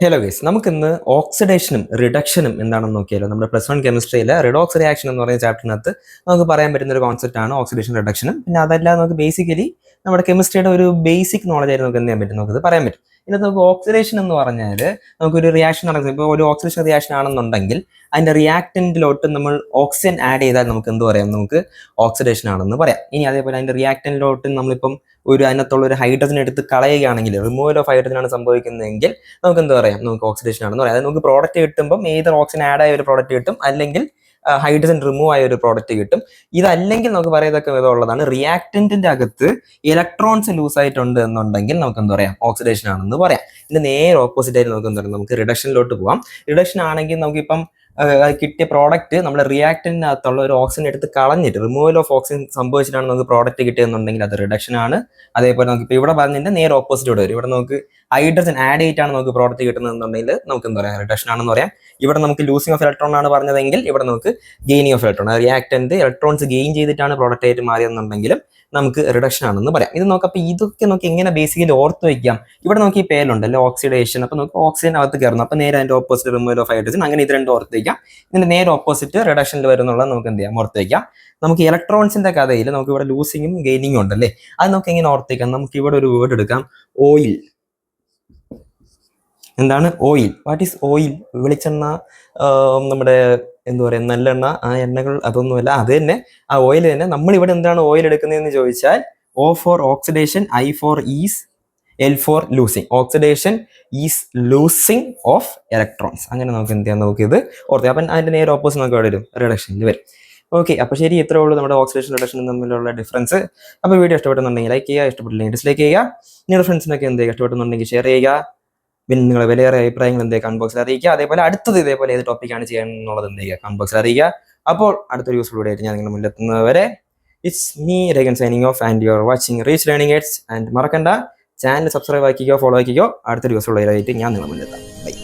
Hello guys, നമുക്കിന്ന് ഓക്സിഡേഷനും റിഡക്ഷനും എന്താണെന്ന് നോക്കിയാലോ. നമ്മുടെ +1 കെമിസ്ട്രിയിലെ റിഡോക്സ് റിയാക്ഷൻ എന്ന് പറയുന്ന ചാപ്റ്ററിനകത്ത് നമുക്ക് പറയാൻ പറ്റുന്ന ഒരു കോൺസെപ്റ്റ് ആണ് ഓക്സിഡേഷൻ റിഡക്ഷനും. പിന്നെ അതല്ലാതെ നമുക്ക് ബേസിക്കലി നമ്മുടെ കെമിസ്ട്രിയുടെ ഒരു ബേസിക് നോളജ് ആയിട്ട് നമുക്ക് എന്ത് ചെയ്യാൻ പറ്റും, നമുക്കത് പറയാൻ പറ്റും. ഇതിനകത്ത് നമുക്ക് ഓക്സിഡേഷൻ എന്ന് പറഞ്ഞാൽ നമുക്കൊരു റിയാക്ഷൻ നടക്കുന്നത്. ഇപ്പോൾ ഒരു ഓക്സിഡേഷൻ റിയാക്ഷൻ ആണെന്നുണ്ടെങ്കിൽ അതിന്റെ റിയാക്ടന്റിലോട്ട് നമ്മൾ ഓക്സിജൻ ആഡ് ചെയ്താൽ നമുക്ക് എന്ത് പറയാം, നമുക്ക് ഓക്സിഡേഷൻ ആണെന്ന് പറയാം. ഇനി അതേപോലെ അതിന്റെ റിയാക്ടന്റിലോട്ട് നമ്മളിപ്പം അതിനകത്തുള്ള ഒരു ഹൈഡ്രജൻ എടുത്ത് കളയുകയാണെങ്കിൽ, റിമൂവൽ ഓഫ് ഹൈഡ്രജൻ ആണ് സംഭവിക്കുന്നതെങ്കിൽ നമുക്ക് എന്താ പറയാം, നമുക്ക് ഓക്സിഡേഷൻ ആണെന്ന് പറയാം. അതായത് നമുക്ക് പ്രോഡക്റ്റ് കിട്ടുമ്പോൾ ഏതൊരു ഓക്സിജൻ ആഡ് ആയ ഒരു പ്രോഡക്റ്റ് കിട്ടും, അല്ലെങ്കിൽ ഹൈഡ്രജൻ റിമൂവ് ആയ ഒരു പ്രോഡക്റ്റ് കിട്ടും. ഇതല്ലെങ്കിൽ നമുക്ക് പറയത്തക്ക വിധമുള്ളതാണ്, റിയാക്ടന്റിന്റെ അകത്ത് ഇലക്ട്രോൺസ് ലൂസ് ആയിട്ടുണ്ട് എന്നുണ്ടെങ്കിൽ നമുക്ക് എന്താ പറയാം, ഓക്സിഡേഷൻ ആണെന്ന് പറയാം. ഇതിന്റെ നേരെ ഓപ്പോസിറ്റ് ആയിട്ട് നമുക്ക് എന്താ പറയാം, നമുക്ക് റിഡക്ഷനിലോട്ട് പോകാം. റിഡക്ഷൻ ആണെങ്കിൽ നമുക്കിപ്പം കിട്ടിയ പ്രോഡക്റ്റ് നമ്മുടെ റിയാക്ടന്റിനകത്തുള്ള ഒരു ഓക്സിജൻ എടുത്ത് കളഞ്ഞിട്ട് റിമൂവൽ ഓഫ് ഓക്സിജൻ സംഭവിച്ചിട്ടാണ് നമുക്ക് പ്രോഡക്റ്റ് കിട്ടിയെന്നുണ്ടെങ്കിൽ അത് റിഡക്ഷൻ ആണ്. അതേപോലെ നമുക്ക് ഇപ്പോൾ ഇവിടെ പറഞ്ഞതിന്റെ നേരെ ഓപ്പോസിറ്റ് വരും. ഇവിടെ നമുക്ക് ഹൈഡ്രജൻ ആഡ് ചെയ്തിട്ടാണ് നമുക്ക് പ്രോഡക്റ്റ് കിട്ടുന്നതെന്നുണ്ടെങ്കിൽ നമുക്ക് എന്താ പറയാം, റിഡക്ഷൻ ആണെന്ന് പറയാം. ഇവിടെ നമുക്ക് ലൂസിംഗ് ഓഫ് ഇലക്ട്രോൺ ആണ് പറഞ്ഞതെങ്കിൽ ഇവിടെ നമുക്ക് gaining of electron, reactant electrons gain ചെയ്തിട്ടാണ് പ്രോഡക്റ്റ് ആയിട്ട് മാറിയെന്നുണ്ടെങ്കിലും നമുക്ക് റിഡക്ഷൻ ആണെന്ന് പറയാം. ഇത് നോക്കാം. അപ്പൊ ഇതൊക്കെ നോക്കി എങ്ങനെ ബേസിക്കലി ഓർത്ത് വയ്ക്കാം. ഇവിടെ നോക്കി ഈ പേരുണ്ടല്ലോ ഓക്സിഡേഷൻ. അപ്പൊ നമുക്ക് ഓക്സിജൻ അകത്ത് കയറുന്നു, അപ്പൊ നേരെ അതിന്റെ ഓപ്പോസിറ്റ് റിമൂവൽ ഓഫ് ഹൈഡ്രജൻ. അങ്ങനെ ഇത് രണ്ടും ഓർത്ത് വയ്ക്കാം. ഇതിന്റെ നേരെ ഓപ്പോസിറ്റ് റിഡക്ഷനിൽ വരുന്നുള്ളത് നമുക്ക് എന്ത് ചെയ്യാം, ഓർത്ത് വയ്ക്കാം. നമുക്ക് ഇലക്ട്രോൺസിന്റെ കഥയിൽ നമുക്ക് ഇവിടെ ലൂസിങ്ങും ഗെയിനിങ്ങും ഉണ്ടല്ലേ, അത് നമുക്ക് എങ്ങനെ ഓർത്ത് വയ്ക്കാം. നമുക്ക് ഇവിടെ ഒരു വേർഡ് എടുക്കാം, ഓയിൽ. എന്താണ് ഓയിൽ? What is oil? വെളിച്ചെണ്ണ, നമ്മുടെ എന്താ പറയുക, നല്ലെണ്ണ, ആ എണ്ണകൾ അതൊന്നുമല്ല, അത് തന്നെ ആ ഓയിൽ തന്നെ. നമ്മൾ ഇവിടെ എന്താണ് ഓയിൽ എടുക്കുന്നതെന്ന് ചോദിച്ചാൽ, O for oxidation, I for is, L for losing. Oxidation is losing of electrons. അങ്ങനെ നമുക്ക് എന്ത് ചെയ്യാം, നമുക്ക് ഇത് ഓർത്ത്. അപ്പം അതിന്റെ നേരെ ഓപ്പോസിറ്റ് നമുക്ക് അവിടെ വരും, റിഡക്ഷനിൽ വരും. ഓക്കെ, അപ്പോൾ ശരി, ഇത്രേ ഉള്ളൂ നമ്മുടെ ഓക്സിഡേഷൻ റിഡക്ഷനും തമ്മിലുള്ള ഡിഫറൻസ്. അപ്പോൾ വീഡിയോ ഇഷ്ടപ്പെടുന്നുണ്ടെങ്കിൽ ലൈക്ക് ചെയ്യുക, ഇഷ്ടപ്പെട്ടില്ലെങ്കിൽ ഡിസ്ലൈക്ക് ചെയ്യുക. നിങ്ങളുടെ ഫ്രണ്ട്സിനൊക്കെ എന്ത് ചെയ്യുക, ഇഷ്ടപ്പെടുന്നുണ്ടെങ്കിൽ ഷെയർ ചെയ്യുക. പിന്നെ നിങ്ങളുടെ വിലയേറെ അഭിപ്രായങ്ങൾ എന്ത് ചെയ്യുക, കമന്റ് ബോക്സിൽ അറിയിക്കുക. അതേപോലെ അടുത്തത് ഇതേപോലെ ഏത് ടോപ്പിക്കാണ് ചെയ്യാൻ എന്നുള്ളത് എന്ത് ചെയ്യുക, കമന്റ് ബോക്സിൽ അറിയിക്കുക. അപ്പോൾ അടുത്തൊരു യൂസ്ഫുൾ വീഡിയോ ആയിട്ട് ഞാൻ നിങ്ങളുടെ മുന്നിലെത്തുന്നതുവരെ it's me Ragan signing off and you are watching reach learning aids. And മറക്കണ്ട, ചാനൽ സബ്സ്ക്രൈബ് ആക്കിക്കോ, ഫോളോ ആക്കിക്കോ. അടുത്തൊരു യൂസ്ഫുൾ വീഡിയോ ആയിട്ട് ഞാൻ നിങ്ങളുടെ മുന്നിലെത്താം. ബൈ.